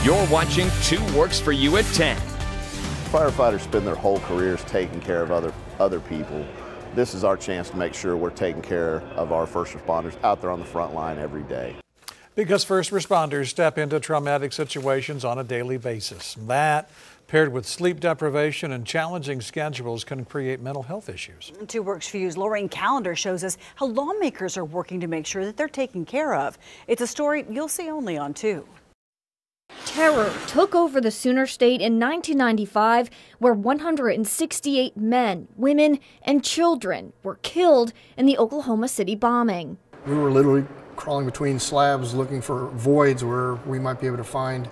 You're watching 2 Works for You at 10. Firefighters spend their whole careers taking care of other people. This is our chance to make sure we're taking care of our first responders out there on the front line every day. Because first responders step into traumatic situations on a daily basis. That, paired with sleep deprivation and challenging schedules, can create mental health issues. 2 Works for You's Lorraine Calendar shows us how lawmakers are working to make sure that they're taken care of. It's a story you'll see only on 2. Terror took over the Sooner State in 1995, where 168 men, women, and children were killed in the Oklahoma City bombing. We were literally crawling between slabs looking for voids where we might be able to find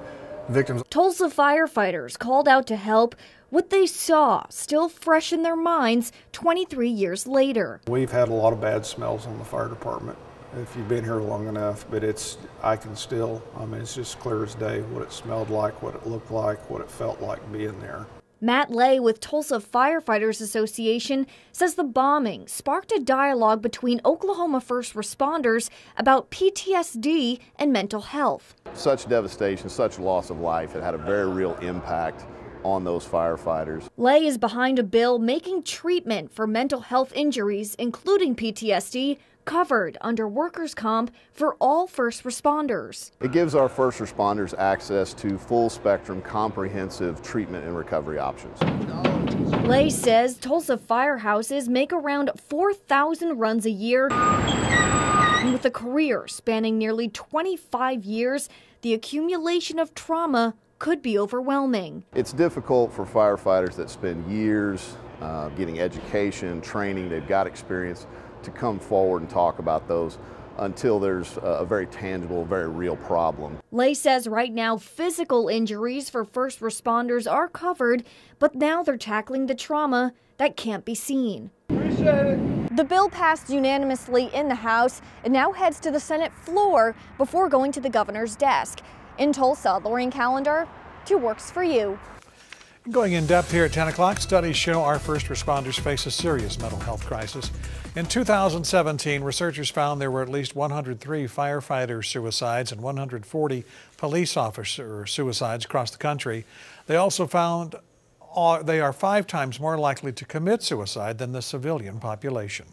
victims. Tulsa firefighters called out to help. What they saw still fresh in their minds 23 years later. We've had a lot of bad smells on the fire department if you've been here long enough, but it's just clear as day what it smelled like, what it looked like, what it felt like being there. Matt Lay with Tulsa Firefighters Association says the bombing sparked a dialogue between Oklahoma first responders about PTSD and mental health. Such devastation, such loss of life, it had a very real impact on those firefighters. Lay is behind a bill making treatment for mental health injuries, including PTSD, covered under workers' comp for all first responders. It gives our first responders access to full spectrum, comprehensive treatment and recovery options. Lay says Tulsa firehouses make around 4,000 runs a year. And with a career spanning nearly 25 years, the accumulation of trauma could be overwhelming. It's difficult for firefighters that spend years getting education, training, they've got experience, to come forward and talk about those until there's a very tangible, very real problem. Lay says right now physical injuries for first responders are covered, but now they're tackling the trauma that can't be seen. Appreciate it. The bill passed unanimously in the House and now heads to the Senate floor before going to the governor's desk. In Tulsa, Lorraine Calendar, 2 Works for You. Going in depth here at 10 o'clock, studies show our first responders face a serious mental health crisis. In 2017, researchers found there were at least 103 firefighter suicides and 140 police officer suicides across the country. They also found they are 5 times more likely to commit suicide than the civilian population.